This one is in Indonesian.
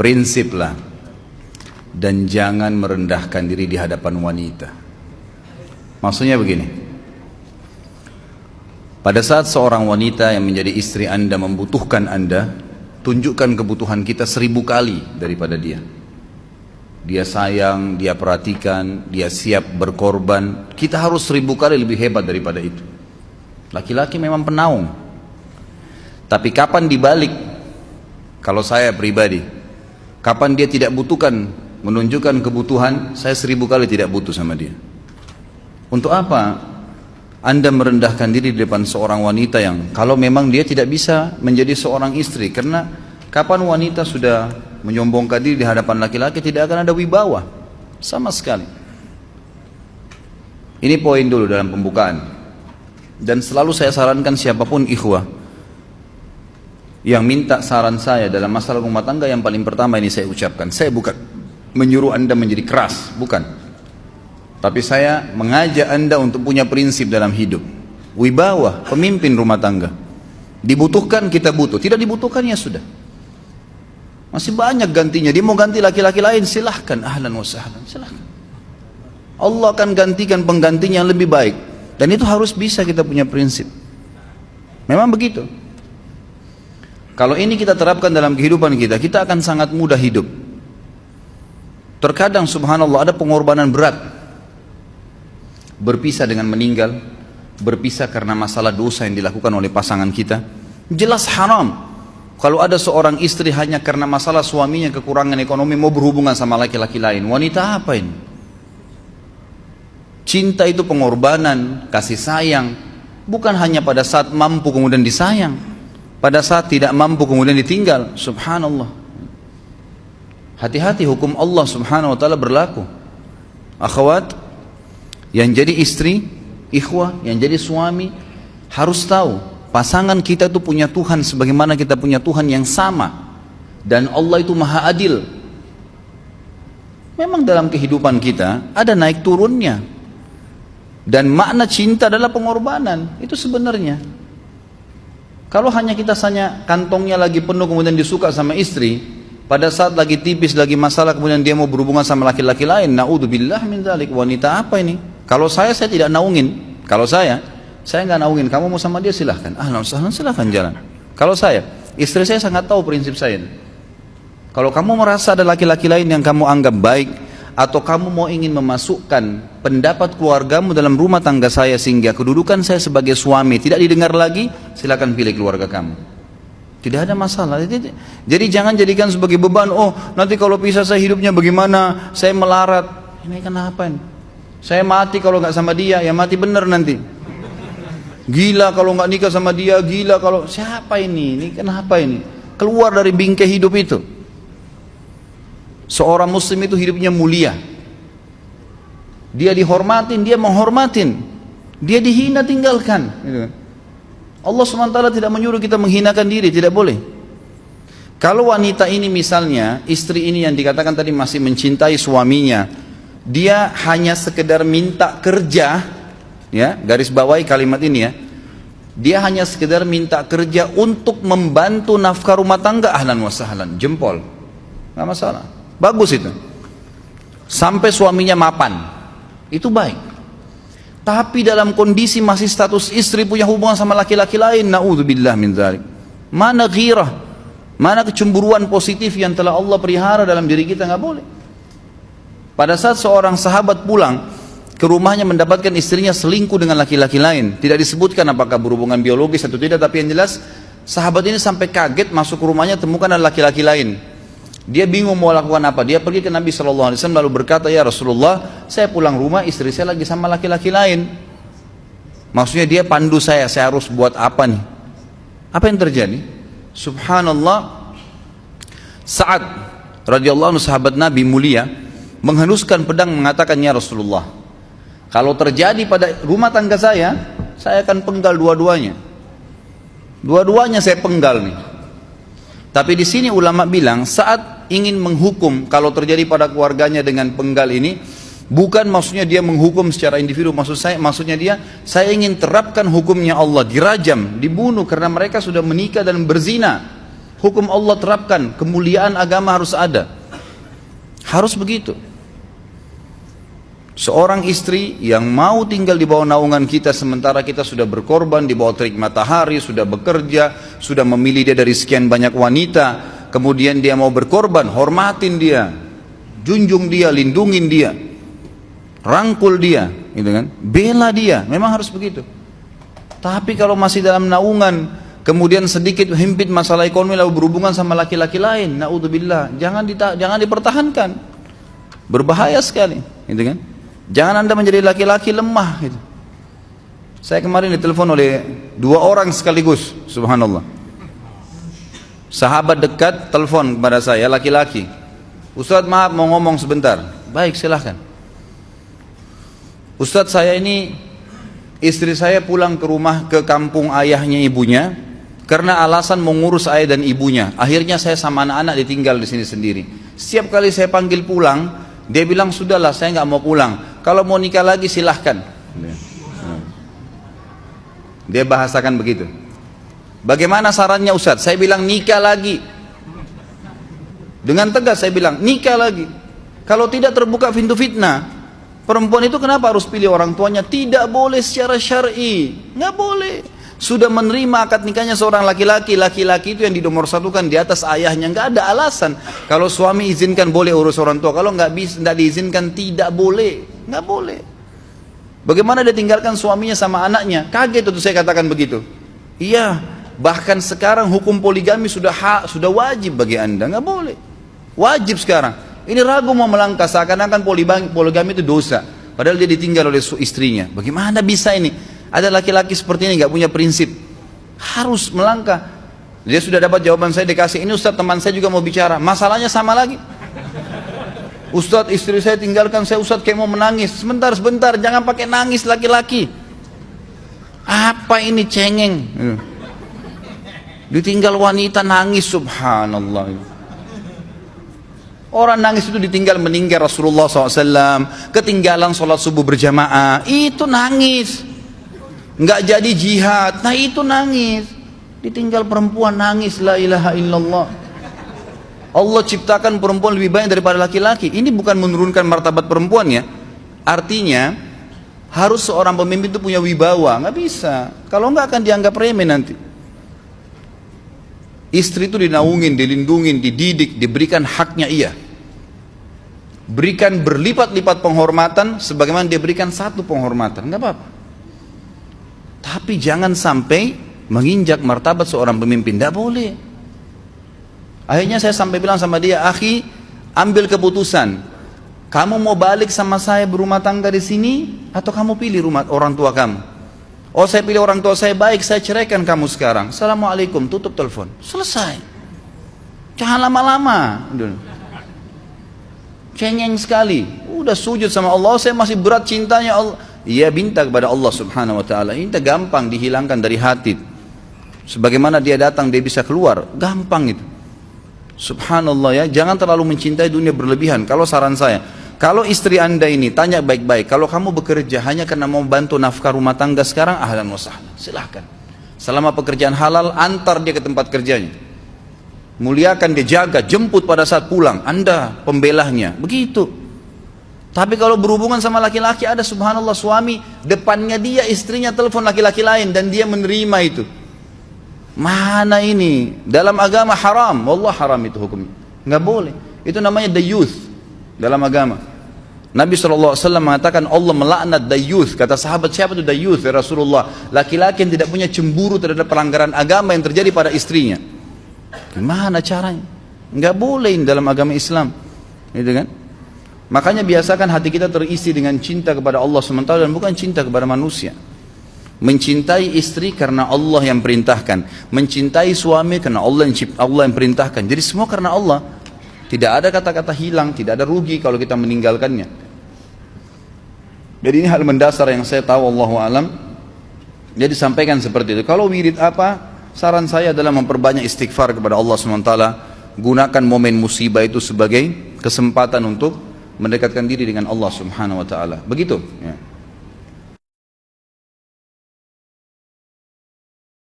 prinsiplah dan jangan merendahkan diri di hadapan wanita. Maksudnya begini, pada saat seorang wanita yang menjadi istri Anda membutuhkan Anda, tunjukkan kebutuhan kita 1000 kali daripada dia. Dia sayang, dia perhatikan, dia siap berkorban. Kita harus 1000 kali lebih hebat daripada itu. Laki-laki memang penaung. Tapi kapan dibalik, kalau saya pribadi, kapan dia tidak butuhkan, menunjukkan kebutuhan, saya 1000 kali tidak butuh sama dia. Untuk apa Anda merendahkan diri di depan seorang wanita yang kalau memang dia tidak bisa menjadi seorang istri? Karena kapan wanita sudah menyombongkan diri di hadapan laki-laki, tidak akan ada wibawa sama sekali. Ini poin dulu dalam pembukaan. Dan selalu saya sarankan siapapun ikhwah yang minta saran saya dalam masalah rumah tangga, yang paling pertama ini saya ucapkan, saya bukan menyuruh Anda menjadi keras, bukan. Tapi saya mengajak Anda untuk punya prinsip dalam hidup. Wibawa, pemimpin rumah tangga. Dibutuhkan kita butuh, tidak dibutuhkan ya sudah. Masih banyak gantinya. Dia mau ganti laki-laki lain, silahkan, ahlan wa sahlan, silahkan. Allah akan gantikan penggantinya yang lebih baik. Dan itu harus bisa kita punya prinsip. Memang begitu. Kalau ini kita terapkan dalam kehidupan kita, kita akan sangat mudah hidup. Terkadang subhanallah ada pengorbanan berat. Berpisah dengan meninggal, berpisah karena masalah dosa yang dilakukan oleh pasangan kita, jelas haram. Kalau ada seorang istri hanya karena masalah suaminya kekurangan ekonomi mau berhubungan sama laki-laki lain, wanita apa ini? Cinta itu pengorbanan, kasih sayang, bukan hanya pada saat mampu kemudian disayang, pada saat tidak mampu kemudian ditinggal. Subhanallah. Hati-hati, hukum Allah subhanahu wa ta'ala berlaku. Akhwat, yang jadi istri, ikhwah, yang jadi suami, harus tahu pasangan kita itu punya Tuhan sebagaimana kita punya Tuhan yang sama. Dan Allah itu maha adil. Memang dalam kehidupan kita ada naik turunnya. Dan makna cinta adalah pengorbanan. Itu sebenarnya. Kalau hanya kita kantongnya lagi penuh kemudian disuka sama istri, pada saat lagi tipis, lagi masalah kemudian dia mau berhubungan sama laki-laki lain, na'udzubillah min dzalik. Wanita apa ini? Kalau saya tidak naungin. Kalau saya nggak naungin. Kamu mau sama dia silahkan. Ahlan sahlan, silahkan jalan. Kalau saya, istri saya sangat tahu prinsip saya. Kalau kamu merasa ada laki-laki lain yang kamu anggap baik, atau kamu mau ingin memasukkan pendapat keluargamu dalam rumah tangga saya sehingga kedudukan saya sebagai suami tidak didengar lagi, silakan pilih keluarga kamu. Tidak ada masalah. Jadi jangan jadikan sebagai beban. Oh, nanti kalau pisah saya hidupnya bagaimana? Saya melarat. Ini kenapa ini? Saya mati kalau nggak sama dia, ya mati bener nanti. Gila kalau nggak nikah sama dia, gila kalau siapa ini? Ini kenapa ini? Keluar dari bingkai hidup itu. Seorang muslim itu hidupnya mulia. Dia dihormatin, dia menghormatin. Dia dihina, tinggalkan. Allah SWT tidak menyuruh kita menghinakan diri, tidak boleh. Kalau wanita ini misalnya, istri ini yang dikatakan tadi masih mencintai suaminya, dia hanya sekedar minta kerja, ya, garis bawahi kalimat ini ya. Dia hanya sekedar minta kerja untuk membantu nafkah rumah tangga, ahlan wa sahlan, jempol. Enggak masalah. Bagus itu. Sampai suaminya mapan. Itu baik. Tapi dalam kondisi masih status istri punya hubungan sama laki-laki lain, na'udzubillah min dzalik. Mana ghirah? Mana kecemburuan positif yang telah Allah pelihara dalam diri kita? Enggak boleh. Pada saat seorang sahabat pulang ke rumahnya mendapatkan istrinya selingkuh dengan laki-laki lain, tidak disebutkan apakah berhubungan biologis atau tidak, tapi yang jelas sahabat ini sampai kaget masuk ke rumahnya temukan ada laki-laki lain. Dia bingung mau lakukan apa. Dia pergi ke Nabi SAW lalu berkata, ya Rasulullah, saya pulang rumah istri saya lagi sama laki-laki lain. Maksudnya dia pandu saya harus buat apa nih? Apa yang terjadi? Subhanallah, Sa'ad radhiyallahu anhu sahabat Nabi mulia menghenuskan pedang mengatakan, ya Rasulullah, kalau terjadi pada rumah tangga saya akan penggal dua-duanya. Dua-duanya saya penggal nih. Tapi di sini ulama bilang saat ingin menghukum kalau terjadi pada keluarganya dengan penggal ini, bukan maksudnya dia menghukum secara individu, maksudnya saya ingin terapkan hukumnya Allah, dirajam, dibunuh karena mereka sudah menikah dan berzina. Hukum Allah terapkan, kemuliaan agama harus ada. Harus begitu. Seorang istri yang mau tinggal di bawah naungan kita sementara kita sudah berkorban di bawah terik matahari, sudah bekerja, sudah memilih dia dari sekian banyak wanita, kemudian dia mau berkorban, hormatin dia, junjung dia, lindungin dia, rangkul dia, gitu kan? Bela dia, memang harus begitu. Tapi kalau masih dalam naungan, kemudian sedikit himpit masalah ekonomi lalu berhubungan sama laki-laki lain, naudzubillah, jangan dipertahankan. Berbahaya sekali, gitu kan? Jangan Anda menjadi laki-laki lemah gitu. Saya kemarin ditelepon oleh 2 orang sekaligus, subhanallah. Sahabat dekat telepon kepada saya, laki-laki. Ustadz maaf mau ngomong sebentar. Baik silahkan. Ustadz saya ini, istri saya pulang ke rumah ke kampung ayahnya ibunya karena alasan mengurus ayah dan ibunya. Akhirnya saya sama anak-anak ditinggal di sini sendiri. Setiap kali saya panggil pulang, dia bilang sudahlah saya nggak mau pulang. Kalau mau nikah lagi silahkan. Dia bahasakan begitu. Bagaimana sarannya Ustadz? Saya bilang nikah lagi. Dengan tegas saya bilang nikah lagi. Kalau tidak terbuka pintu fitnah. Perempuan itu kenapa harus pilih orang tuanya? Tidak boleh secara syar'i. Nggak boleh. Sudah menerima akad nikahnya seorang laki-laki. Laki-laki itu yang dinomorsatukan di atas ayahnya. Nggak ada alasan. Kalau suami izinkan boleh urus orang tua. Kalau nggak diizinkan tidak boleh. Nggak boleh. Bagaimana dia tinggalkan suaminya sama anaknya? Kaget itu saya katakan begitu. Iya, bahkan sekarang hukum poligami sudah wajib bagi Anda. Nggak boleh. Wajib sekarang. Ini ragu mau melangkah seakan-akan poligami itu dosa. Padahal dia ditinggal oleh istrinya. Bagaimana bisa ini? Ada laki-laki seperti ini nggak punya prinsip. Harus melangkah. Dia sudah dapat jawaban saya dikasih. Ini Ustadz teman saya juga mau bicara. Masalahnya sama lagi. Ustadz istri saya tinggalkan saya, Ustadz kayak mau menangis. Sebentar, jangan pakai nangis laki-laki. Apa ini cengeng? Ditinggal wanita nangis, subhanallah. Orang nangis itu ditinggal meninggal Rasulullah SAW. Ketinggalan sholat subuh berjamaah, itu nangis. Nggak jadi jihad, nah itu nangis. Ditinggal perempuan nangis, la ilaha illallah. Allah ciptakan perempuan lebih banyak daripada laki-laki. Ini bukan menurunkan martabat perempuan ya. Artinya harus seorang pemimpin itu punya wibawa. Nggak bisa. Kalau nggak akan dianggap remeh nanti. Istri itu dinaungin, dilindungin, dididik, diberikan haknya ia. Berikan berlipat-lipat penghormatan sebagaimana dia berikan satu penghormatan. Nggak apa-apa. Tapi jangan sampai menginjak martabat seorang pemimpin. Nggak boleh. Akhirnya saya sampai bilang sama dia, akhi, ambil keputusan. Kamu mau balik sama saya berumah tangga di sini, atau kamu pilih rumah orang tua kamu? Oh, saya pilih orang tua saya, baik, saya ceraikan kamu sekarang. Assalamualaikum, tutup telepon. Selesai. Jangan lama-lama. Cengeng sekali. Udah sujud sama Allah, saya masih berat cintanya Allah. Ia minta kepada Allah subhanahu wa ta'ala. Ini gampang dihilangkan dari hati. Sebagaimana dia datang, dia bisa keluar. Gampang itu. Subhanallah ya, jangan terlalu mencintai dunia berlebihan. Kalau saran saya, kalau istri Anda ini tanya baik-baik, kalau kamu bekerja hanya karena mau bantu nafkah rumah tangga sekarang, ahlan wa sahlan, silahkan. Selama pekerjaan halal, antar dia ke tempat kerjanya. Muliakan dia, jaga, jemput pada saat pulang. Anda pembelahnya, begitu. Tapi kalau berhubungan sama laki-laki, ada subhanallah suami, depannya dia istrinya telepon laki-laki lain dan dia menerima itu. Mana ini? Dalam agama haram. Wallah haram itu hukumnya. Nggak boleh. Itu namanya dayuth dalam agama. Nabi SAW mengatakan Allah melaknat dayuth. Kata sahabat, siapa itu dayuth ya Rasulullah? Laki-laki yang tidak punya cemburu terhadap pelanggaran agama yang terjadi pada istrinya. Gimana caranya? Nggak boleh dalam agama Islam. Gitu kan? Makanya biasakan hati kita terisi dengan cinta kepada Allah SWT dan bukan cinta kepada manusia. Mencintai istri karena Allah yang perintahkan, mencintai suami karena Allah yang perintahkan. Jadi semua karena Allah. Tidak ada kata-kata hilang, tidak ada rugi kalau kita meninggalkannya. Jadi ini hal mendasar yang saya tahu, Allahu alam. Jadi sampaikan seperti itu. Kalau wirid apa? Saran saya adalah memperbanyak istighfar kepada Allah SWT. Gunakan momen musibah itu sebagai kesempatan untuk mendekatkan diri dengan Allah Subhanahu wa taala. Begitu ya.